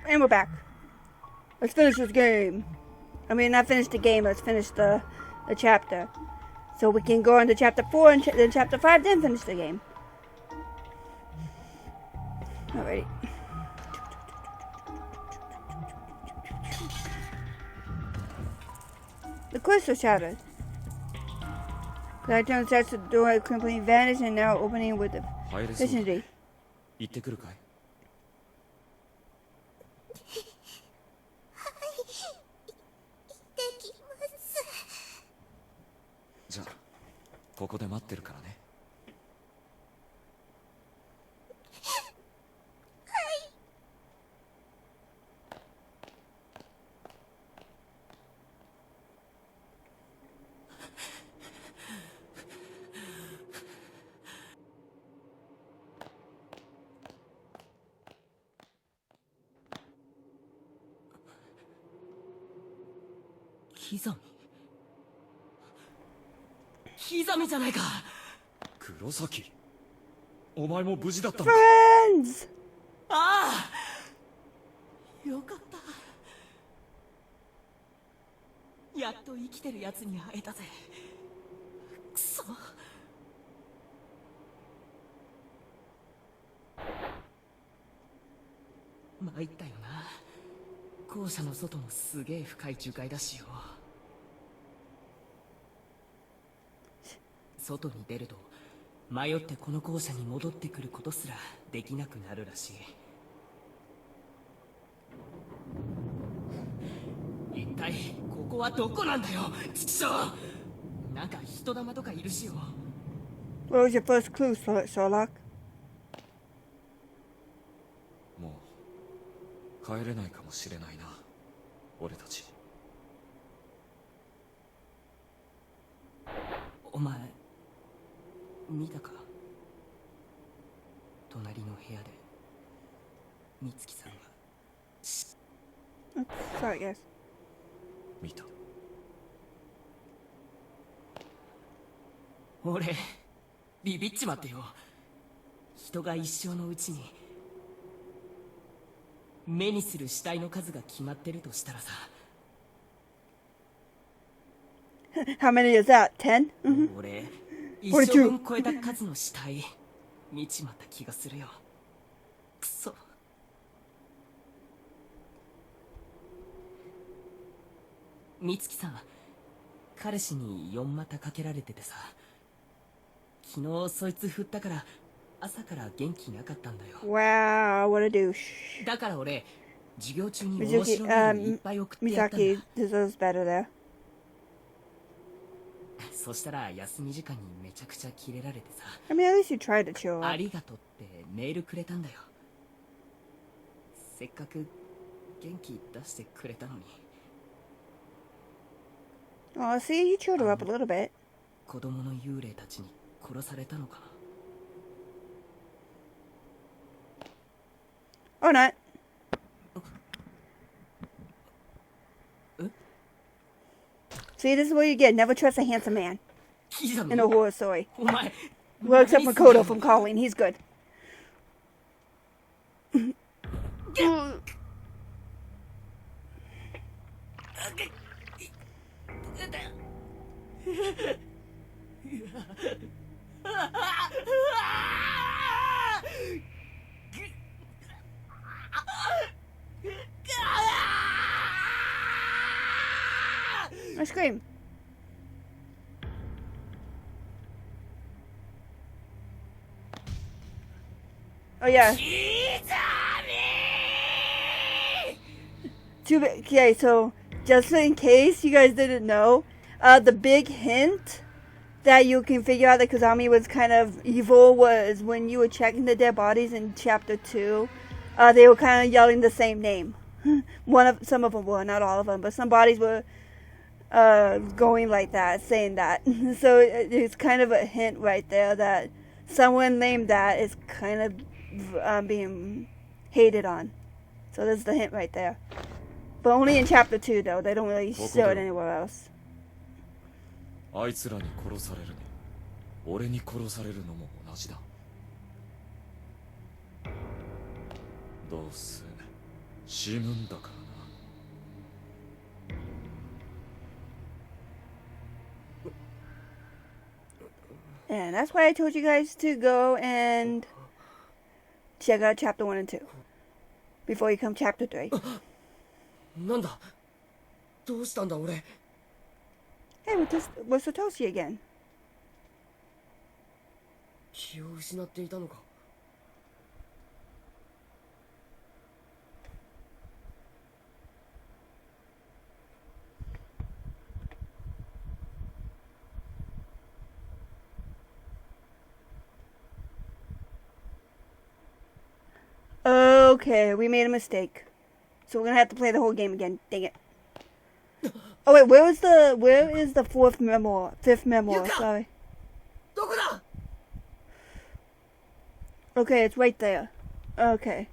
And we're back. Let's finish this game. I mean, not finish the game, let's finish the chapter. So we can go on to chapter 4 and then chapter 5, then finish the game. Alrighty. The crystal shattered. The item starts the door completely vanished and now opening with the vicinity. 行ってくるかい？じゃあここで待ってるからね。刻みじゃないか。黒崎、お前も無事だったのか。Friends! ああ、よかった。やっと生きてるやつに会えたぜ。くそ。参ったよな。校舎の外もすげえ深い樹海だしよ。外に出ると迷ってこの校舎に戻ってくることすらできなくなるらしい。一体ここはどこなんだよ、ちくしょう。なんか人玉とかいるしよ。 What was your first clue, Sherlock? もう帰れないかもしれないな、俺たち。お前見たか？隣の部屋で美月さんが。Sorry, guys. 見た。俺ビビっちまってよ。人が一生のうちに目にする死体の数が決まってるとしたらさ。How many is that? 10? 俺一生分超えた数の死体見ちまった気がするよ。くそ。美月さん、彼氏に4股かけられててさ、昨日そいつ振ったから朝から元気なかったんだよ。 Wow, what a douche. だから俺授業中に面白いメールいっぱい送ってやったんだ。 Misaki deserves better there. そしたら休み時間にめちゃくちゃキレられてさ。 I mean, at least you tried to chill あ out. りがとうってメールくれたんだよ。せっかく元気出してくれたのに。 Oh, see, you chilled her up a little bit. 子供の幽霊たちに殺されたのかな。 Or not. See, this is what you get. Never trust a handsome man in a horror story. お前 Well, except for Kodo from Colleen. He's good. I scream. Oh yeah. Okay, so just in case you guys didn't know, the big hint that you can figure out that Kazami was kind of evil was when you were checking the dead bodies in chapter 2, they were kind of yelling the same name. Some of them were, not all of them, but some bodies were going like that, saying that. So it's kind of a hint right there that someone named that is kind of being hated on. So there's the hint right there. But only in chapter 2 though, they don't really show it anywhere else. あいつらに殺されるの、俺に殺されるのも同じだ。どうせ死ぬんだからな。And that's why I told you guys to go and check out chapter 1 and 2 before you come chapter 3. なんだどうしたんだ俺。 Hey, what's Satoshi again? 気を失っていたのか。Okay, we made a mistake. So we're gonna have to play the whole game again. Dang it. Oh wait, where is the fifth memoir? Sorry. どこだ。 Okay, it's right there. Okay.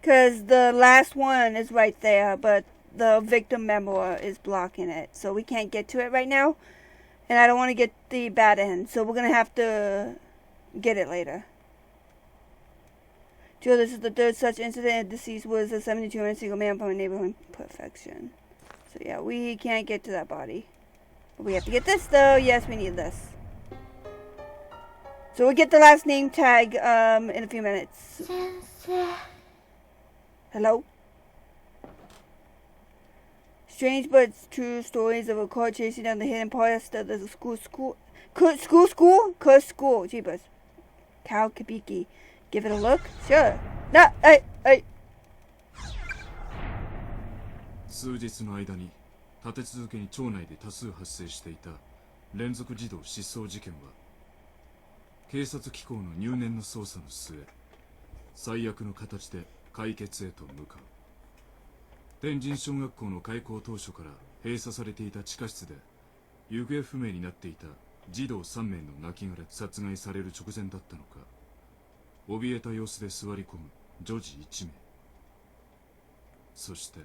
Because the last one is right there, but the victim memoir is blocking it. So we can't get to it right now. And I don't want to get the bad end. So we're going to have to get it later. Joe, this is the third such incident. Deceased was a 72-year-old single man from a neighborhood. Perfection. So yeah, we can't get to that body. But we have to get this though. Yes, we need this. So we'll get the last name tag in a few minutes. Hello? Strange but true stories of a car chasing down the hidden past of the school. Jeepers. Cow Kabiki. Give it a look? Sure. No, hey. 数日の間に立て続けに町内で多数発生していた連続児童失踪事件は警察機構の入念な捜査の末最悪の形で解決へと向かう。天神小学校の開校当初から閉鎖されていた地下室で行方不明になっていた児童3名の亡骸殺害される直前だったのか怯えた様子で座り込む女児1名、そして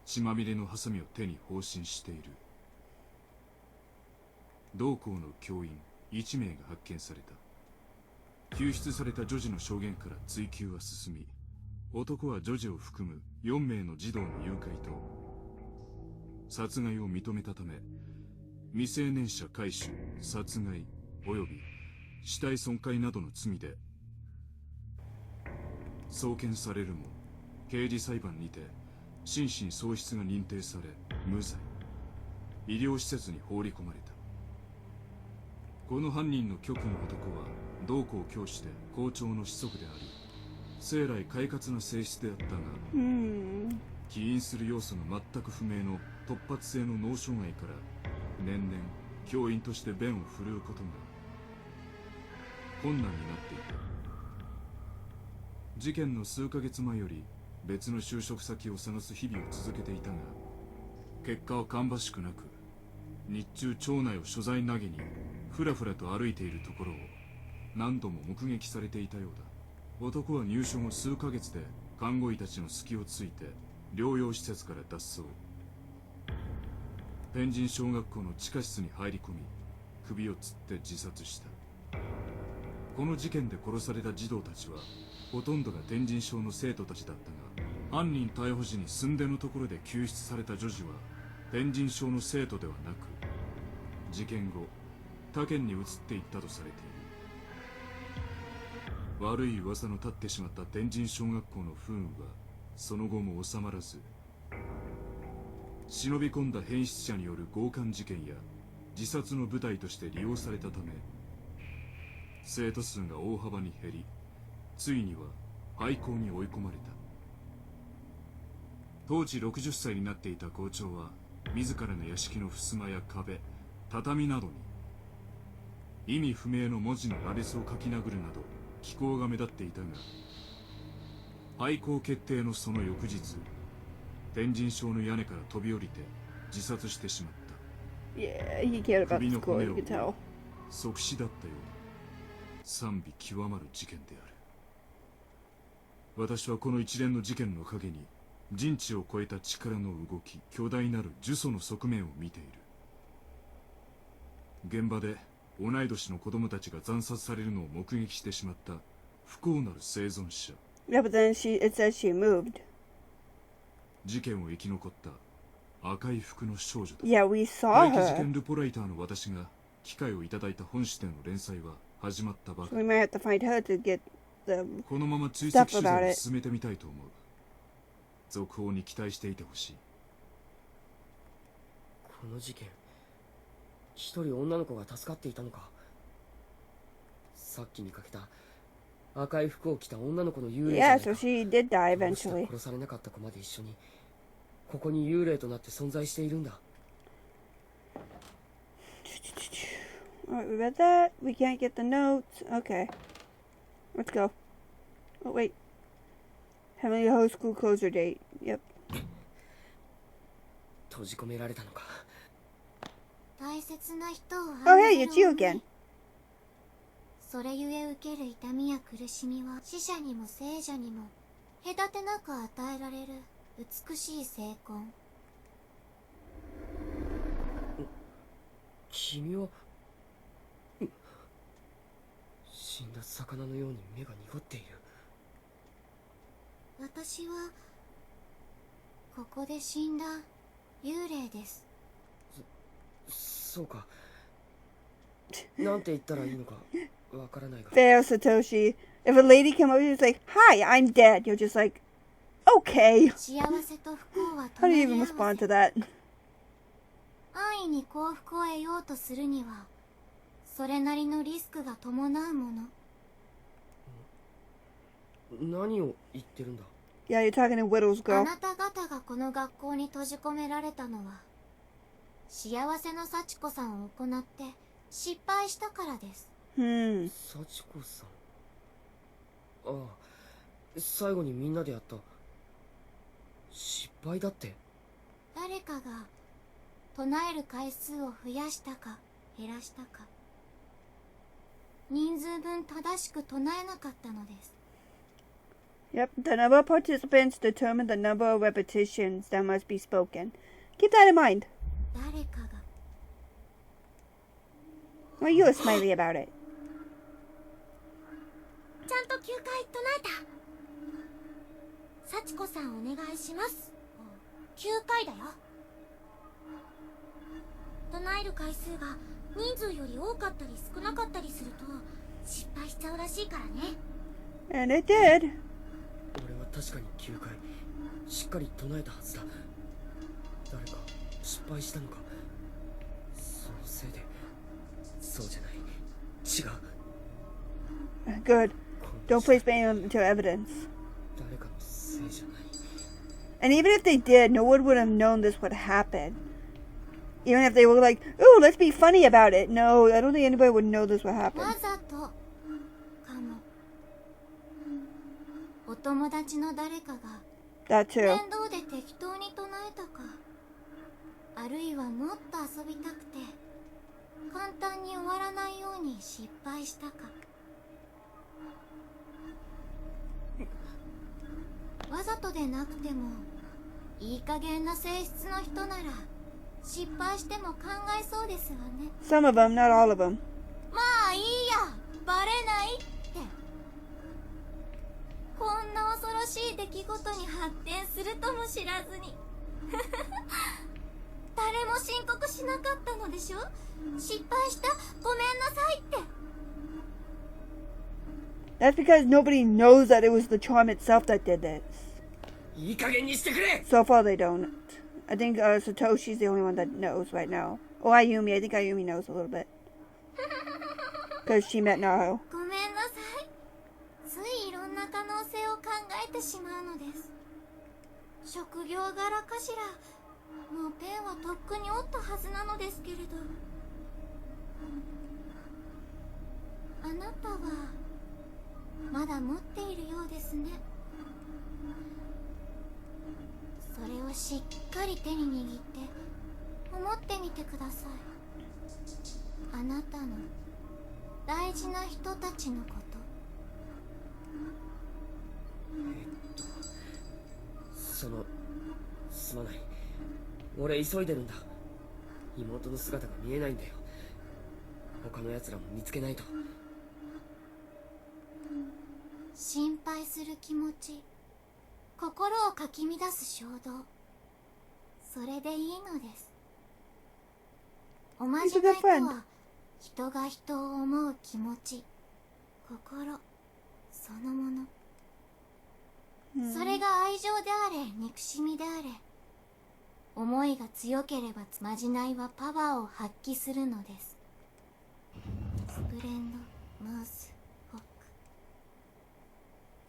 血まみれのハサミを手に放心している同校の教員1名が発見された。救出された女児の証言から追及は進み、男は女児を含む4名の児童の誘拐と殺害を認めたため未成年者拐取、殺害および死体損壊などの罪で送検されるも刑事裁判にて心神喪失が認定され無罪、医療施設に放り込まれた。この犯人の極の男は同校教師で校長の子息であり生来快活な性質であったが、起因する要素が全く不明の突発性の脳障害から年々教員として弁を振るうことが困難になっていた。事件の数ヶ月前より別の就職先を探す日々を続けていたが結果は芳しくなく、日中町内を所在投げにふらふらと歩いているところを何度も目撃されていたようだ。男は入所後数ヶ月で看護医たちの隙をついて療養施設から脱走。天神小学校の地下室に入り込み首をつって自殺した。この事件で殺された児童たちはほとんどが天神小の生徒たちだったが、犯人逮捕時に寸出のところで救出された女児は天神小の生徒ではなく事件後他県に移っていったとされている。悪い噂の立ってしまった天神小学校の不運はその後も収まらず、忍び込んだ変質者による強姦事件や自殺の舞台として利用されたため生徒数が大幅に減り、ついには廃校に追い込まれた。当時60歳になっていた校長は自らの屋敷の襖や壁、畳などに意味不明の文字の羅列を書き殴るなど奇行が目立っていたが、廃校決定のその翌日天神小の屋根から飛び降りて自殺してしまった。 Yeah, he cared about 首 the の school, 骨 you を could tell. 即死だったようだ。賛美極まる事件である。私はこの一連の事件の陰に人知を超えた力の動き、巨大なる呪詛の側面を見ている。現場で同い年の子供たちが惨殺されるのを目撃してしまった不幸なる生存者。 Yeah, but then it says she moved. 事件を生き残った赤い服の少女だ。 Yeah, we saw 怪奇事 her. 件ルポライターの私が機会をいただいた本誌での連載は始まったばか We り。 might have to find her to get the. このまま追跡取材を進めてみたいと思う。続報に期待していてほしい。この事件、一人女の子が助かっていたのか。さっき見かけた赤い服を着た女の子の幽霊じゃな Yeah, いか。 so she did die 殺した eventually. 殺されなかった子まで一緒にここに幽霊となって存在しているんだ。 Alright, we read that. We can't get the notes. Okay. Let's go. Oh, wait. Heavenly Host School closure date. Yep. 閉じ込められたのか。大切な人を Oh, hey, it's you again. それゆえ受ける痛みや苦しみは死者にも生者にも隔てなく与えられる美しい聖婚。君は死んだ魚のように目が濁っている。私はここで死んだ幽霊です。そうか。なんて言ったらいいのかわからないが。 Fair, Satoshi. If a lady came over, she's like, "Hi, I'm dead." You're just like, "Okay." 幸せと不幸は How do you 隣り even 合わ respond せ。 to that? 安易に幸福を得ようとするにはそれなりのリスクが伴うもの。何を言ってるんだ。 Yeah, you're talking to Widow's あ girl. なた方がこの学校に閉じ込められたのは幸せの幸子さんを行って失敗したからです。 Hmm. 幸子さん。ああ、最後にみんなでやった失敗だって。誰かが唱える回数を増やしたか減らしたか、人数分正しく唱えなかったのです。 Yep, the number of participants determine the number of repetitions that must be spoken. Keep that in mind. 誰かが Why are you smiley about it? ちゃんと9回唱えた。幸子さんお願いします。9回だよ。唱える回数が人数より多かったり少なかったりすると失敗しちゃうらしいからね。 And it did. 俺は確かに9回しっかり唱えたはずだ。誰か失敗したのか。そのせいで。そうじゃない。違う。 Good. Don't place blame into evidence. 誰かのせいじゃない。 And even if they did, no one would have known this would happen. Even if they were like, "Ooh, let's be funny about it." No, I don't think anybody would know this would happen. わざとかも。お友達の誰かが That too. 面倒で適当に唱えたか、あるいはもっと遊びたくて簡単に終わらないように失敗したか。わざとでなくてもいい加減な性質の人なら失敗しても考えそうですわね。 Some of them, not all of them. まあいいや、バレないって。こんな恐ろしい出来事に発展するとも知らずに誰も申告しなかったのでしょ。失敗した、ごめんなさいって。 That's because nobody knows that it was the charm itself that did this. いい加減にしてくれ。 So far, they don't. I think Satoshi's the only one that knows right now. Or Ayumi. I think Ayumi knows a little bit. Because she met Naho. ごめんなさい。ついいろんな可能性を考えてしまうのです。職業柄かしら。もうペンはとっくに折ったはずなのですけれど。あなたはまだ持っているようですね。それをしっかり手に握って思ってみてください。あなたの大事な人たちのこと。そのすまない。俺急いでるんだ。妹の姿が見えないんだよ。他の奴らも見つけないと。心配する気持ち、心をかき乱す衝動、それでいいのです。おまじないとは人が人を思う気持ち、心そのもの、それが愛情であれ憎しみであれ、思いが強ければまじないはパワーを発揮するのです。スプレンドマウスフォッ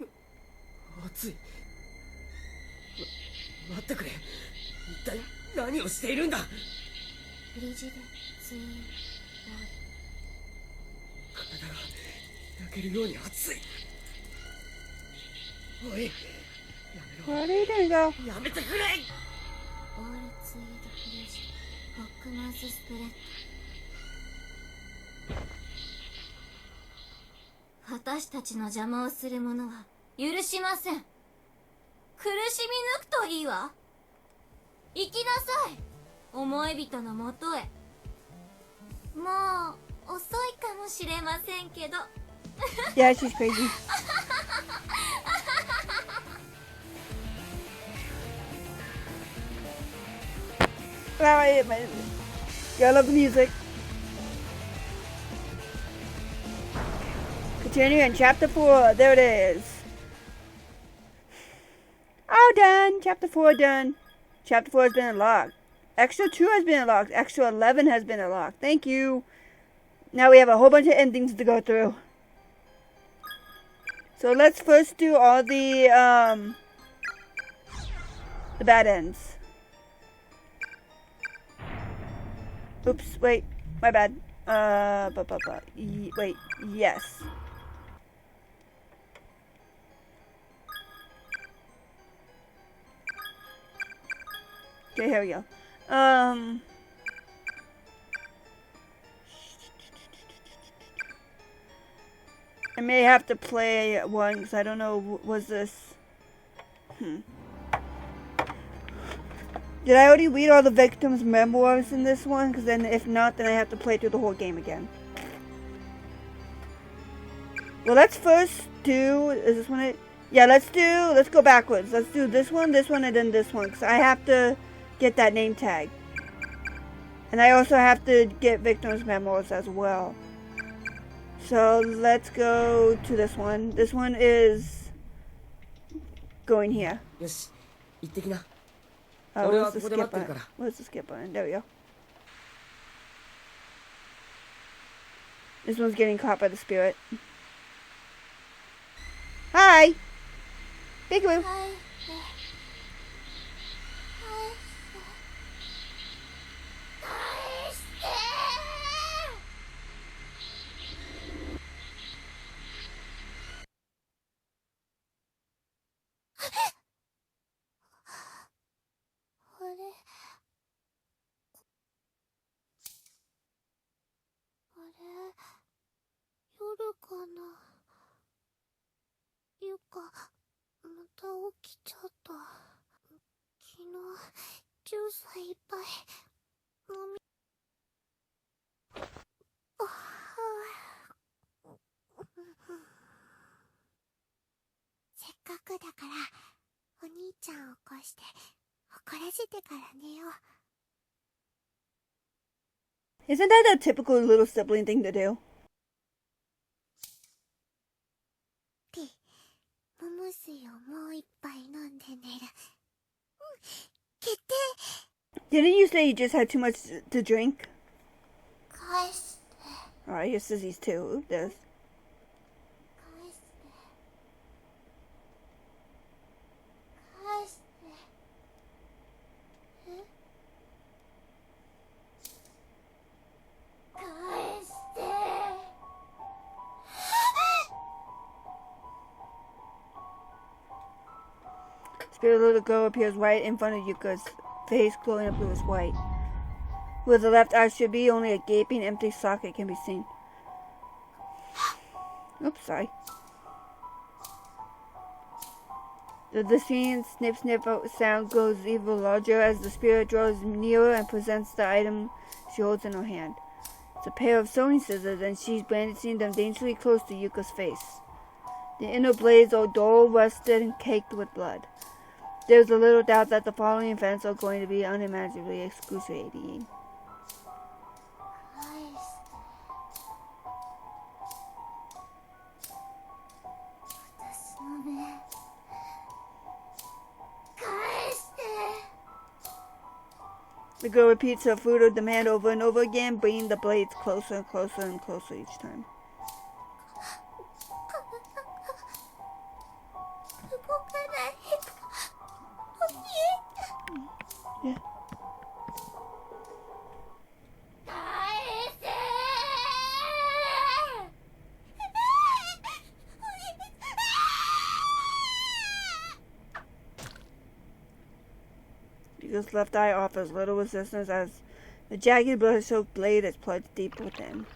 ク。熱い。待ってくれ。一体何をしているんだ。フリジデツインボ体が焼けるように熱い。おい、やめろ。 What are you doing, go? やめてくれ。オールツイードフリジフォックマウススプレッド。私たちの邪魔をする者は許しません。苦しみ抜くといいわ。行きなさい、思い人のもとへ。もう遅いかもしれませんけど。Yeah, she's crazy. Alright, I love the music. Continuing chapter 4. There it is. Oh, done. Chapter 4 done. Chapter 4 has been unlocked. Extra 2 has been unlocked. Extra 11 has been unlocked. Thank you. Now we have a whole bunch of endings to go through. So let's first do all the bad ends. Oops, wait, my bad. Wait, yes. Okay, here we go. I may have to play one because I don't know. Was this? Did I already read all the victims' memoirs in this one? Because then, if not, then I have to play through the whole game again. Well, let's first do. Is this one it? Yeah, let's go backwards. Let's do this one, and then this one. Because I have to get that name tag. And I also have to get victims' memoirs as well. So let's go to this one. This one is going here. よし、行ってきな。 Where's the skip button? Where's the skip button? There we go. This one's getting caught by the spirit. Hi! Peekaboo! Isn't that a typical little sibling thing to do? Didn't you say you just had too much to drink? Alright, here's Sissy's too. Oop, there's. Spirit little girl appears right in front of Yuka's face, glowing a bluish white. Where the left eye should be, only a gaping, empty socket can be seen. Oops, sorry. The distinct snip snip sound grows even larger as the spirit draws nearer and presents the item she holds in her hand. It's a pair of sewing scissors, and she's brandishing them dangerously close to Yuka's face. The inner blades are dull, rusted, and caked with blood. There's a little doubt that the following events are going to be unimaginably excruciating. The girl repeats her futile demand over and over again, bringing the blades closer and closer and closer each time. Yeah. Yuka's left eye offers little resistance as the jagged blood-soaked blade is plunged deep within.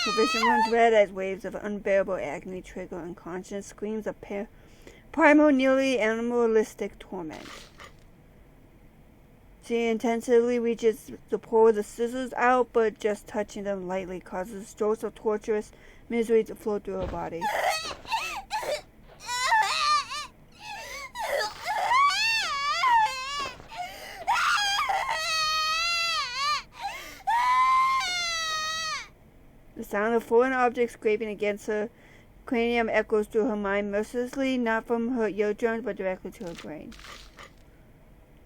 Her vision runs red as waves of unbearable agony trigger unconscious screams of primal, nearly animalistic torment. She intensively reaches to pull the scissors out, but just touching them lightly causes strokes of torturous misery to flow through her body. The sound of foreign objects scraping against her cranium echoes through her mind mercilessly, not from her eardrums, but directly to her brain.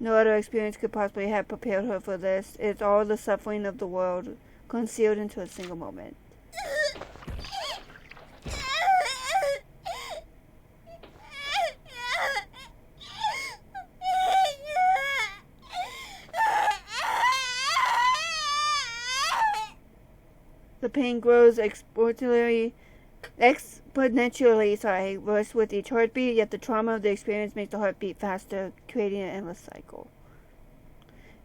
No other experience could possibly have prepared her for this. It's all the suffering of the world, concealed into a single moment. The pain grows exponentially, worse with each heartbeat, yet the trauma of the experience makes the heart beat faster, creating an endless cycle.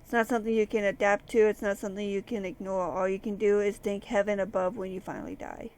It's not something you can adapt to, it's not something you can ignore. All you can do is think heaven above when you finally die.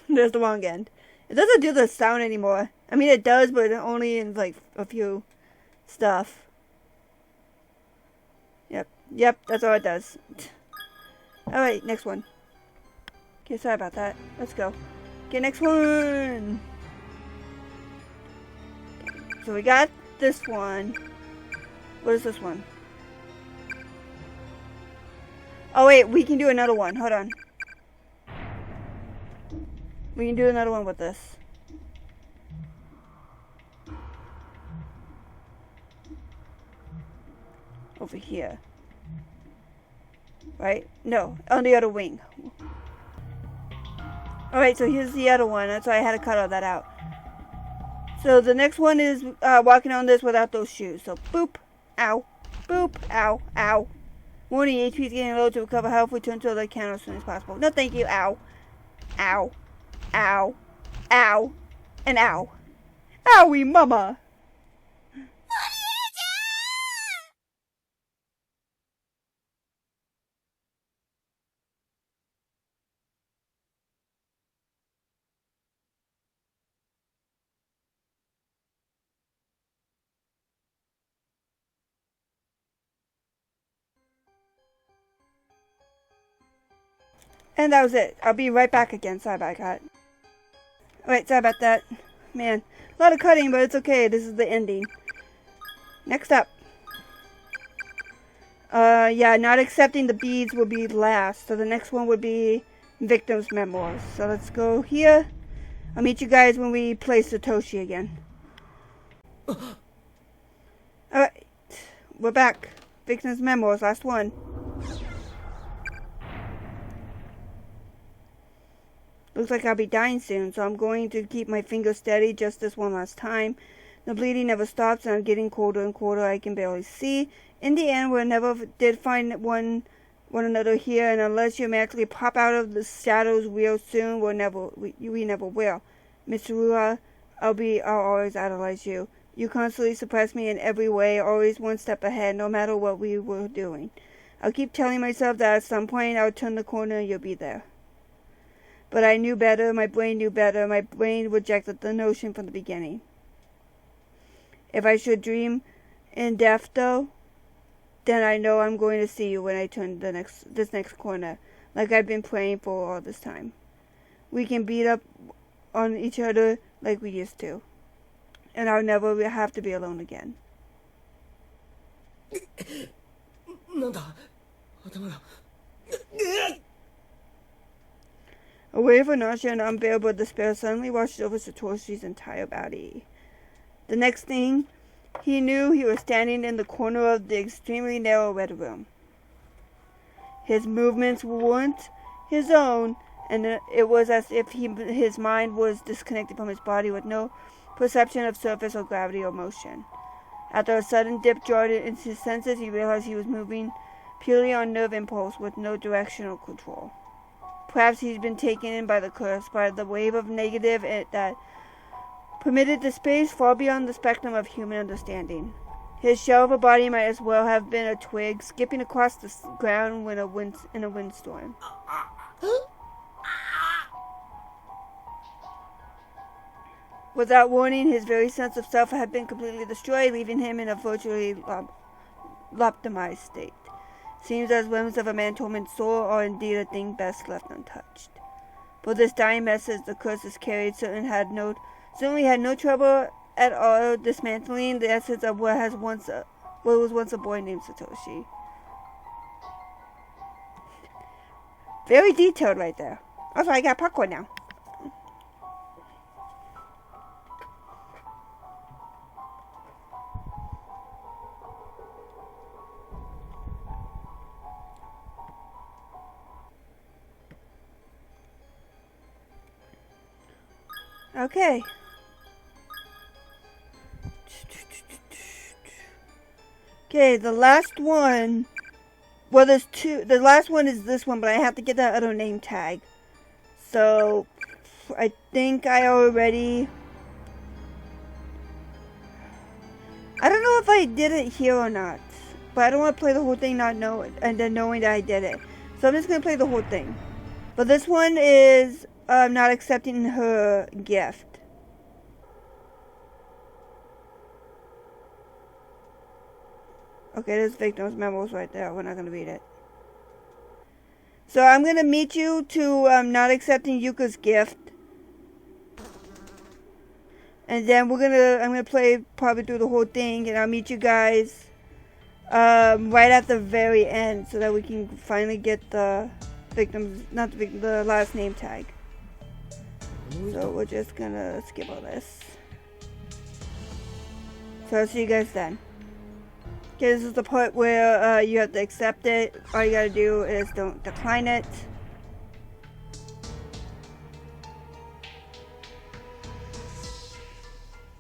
There's the wrong end. It doesn't do the sound anymore. I mean, it does, but only in like a few stuff. Yep, that's all it does. Alright, next one. Okay, sorry about that. Let's go. Okay, next one. Okay, so we got this one. What is this one? Oh wait, we can do another one. Hold on. We can do another one with this. Over here. Right? No, on the other wing. Alright, so here's the other one. That's why I had to cut all that out. So the next one is walking on this without those shoes. So boop, ow, boop, ow, ow. Warning, HP is getting low. To recover health, return to the counter as soon as possible. No thank you, ow. Ow. Ow. Ow. And ow. Owie mama. And that was it. I'll be right back again. Sorry about that. Alright, sorry about that. Man, a lot of cutting, but it's okay. This is the ending. Next up. Yeah, not accepting the beads will be last. So the next one would be Victim's Memoirs. So let's go here. I'll meet you guys when we play Satoshi again. Alright, we're back. Victim's Memoirs, last one. Looks like I'll be dying soon, so I'm going to keep my fingers steady just this one last time. The bleeding never stops, and I'm getting colder and colder. I can barely see. In the end, we never did find one another here, and unless you magically pop out of the shadows real soon, we never will. Miss Rua, I'll always idolize you. You constantly surprise me in every way, always one step ahead, no matter what we were doing. I'll keep telling myself that at some point I'll turn the corner and you'll be there. But I knew better, my brain knew better, my brain rejected the notion from the beginning. If I should dream in death, though, then I know I'm going to see you when I turn this next corner, like I've been praying for all this time. We can beat up on each other like we used to, and I'll never have to be alone again. なんだ頭が A wave of nausea and unbearable despair suddenly washed over Satoshi's entire body. The next thing he knew, he was standing in the corner of the extremely narrow red room. His movements weren't his own, and it was as if his mind was disconnected from his body with no perception of surface or gravity or motion. After a sudden dip jarred into his senses, he realized he was moving purely on nerve impulse with no directional control. Perhaps he'd been taken in by the curse, by the wave of negative that permitted the space far beyond the spectrum of human understanding. His shell of a body might as well have been a twig skipping across the ground in a windstorm. Without warning, his very sense of self had been completely destroyed, leaving him in a virtually lobotomized state. Seems as whims of a man-tormented soul are indeed a thing best left untouched. For this dying message the curses carried certainly had no trouble at all dismantling the essence of what was once a boy named Satoshi. Very detailed right there. Also, I got popcorn now. Okay. Okay, the last one. Well, there's two. The last one is this one, but I have to get that other name tag. So, I think I already. I don't know if I did it here or not, but I don't want to play the whole thing not knowing that I did it. So I'm just gonna play the whole thing. But this one is not accepting her gift. Okay, there's victim's memos right there. We're not going to read it. So I'm going to meet you to not accepting Yuka's gift. And then I'm going to play probably through the whole thing. And I'll meet you guys right at the very end so that we can finally get the the last name tag. So we're just going to skip all this. So I'll see you guys then. Okay, this is the part where you have to accept it. All you gotta do is don't decline it.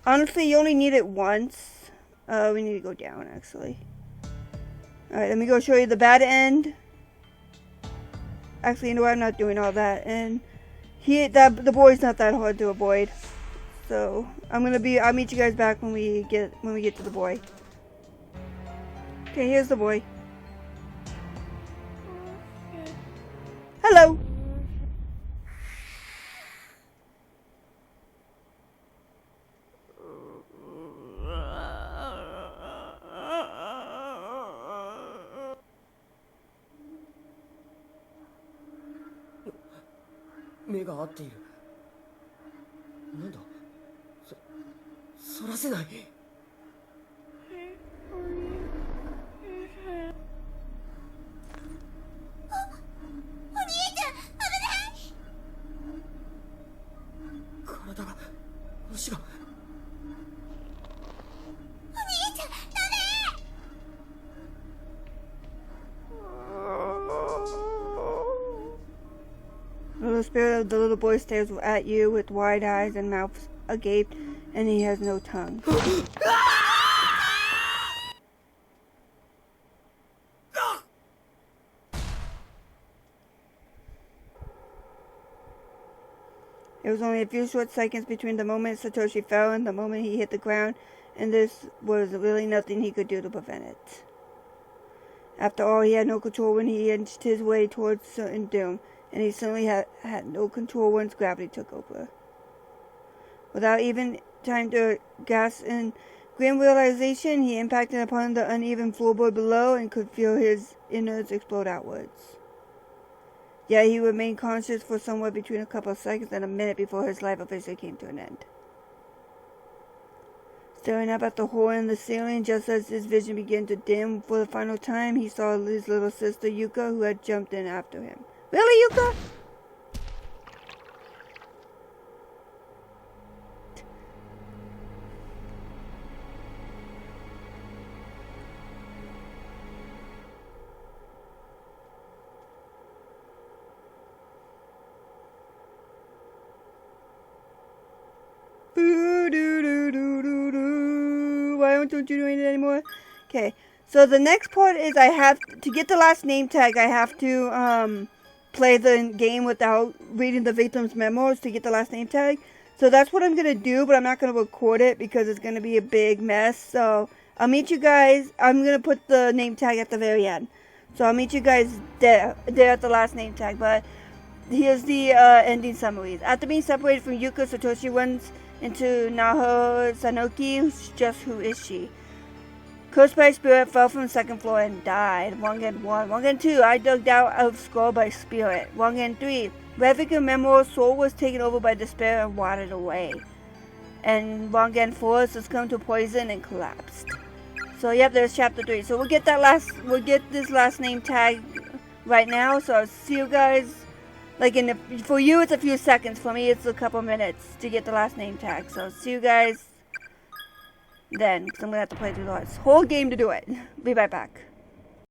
Honestly, you only need it once. We need to go down, actually. Alright, let me go show you the bad end. Actually, you know what? I'm not doing all that. And the boy's not that hard to avoid. So, I'll meet you guys back when we get to the boy. Okay, here's the boy. Hello.目が合っている。なんだ。そらせない。体が足が。お兄ちゃん、ダメ。Los spirit of the little boy stares at you with wide eyes and mouth agape, and he has no tongue. It was only a few short seconds between the moment Satoshi fell and the moment he hit the ground, and this was really nothing he could do to prevent it. After all, he had no control when he inched his way towards certain doom, and he certainly had no control once gravity took over. Without even time to gasp in grim realization, he impacted upon the uneven floorboard below and could feel his innards explode outwards. Yet he remained conscious for somewhere between a couple of seconds and a minute before his life officially came to an end. Staring up at the hole in the ceiling, just as his vision began to dim for the final time, he saw his little sister Yuka, who had jumped in after him. Really, Yuka? Why don't you do it anymore? Okay, so the next part is I have to get the last name tag. I have to play the game without reading the victim's memos to get the last name tag. So that's what I'm gonna do, but I'm not gonna record it because it's gonna be a big mess. So I'll meet you guys. I'm gonna put the name tag at the very end. So I'll meet you guys there at the last name tag. But here's the ending summaries. After being separated from Yuka, Satoshi runs into Naho Sanoki. Who is she? Cursed by spirit, fell from the second floor and died. Wangen 1. Wangen 2. I dug out of skull by spirit. Wangen 3. Revika Memo's soul was taken over by despair and watered away. And Wangen 4 succumbed to poison and collapsed. So yep, there's chapter 3. So we'll get this last name tag right now. So I'll see you guys. Like for you it's a few seconds, for me it's a couple minutes to get the last name tag. So see you guys then, because I'm going to have to play through the whole game to do it. Be right back.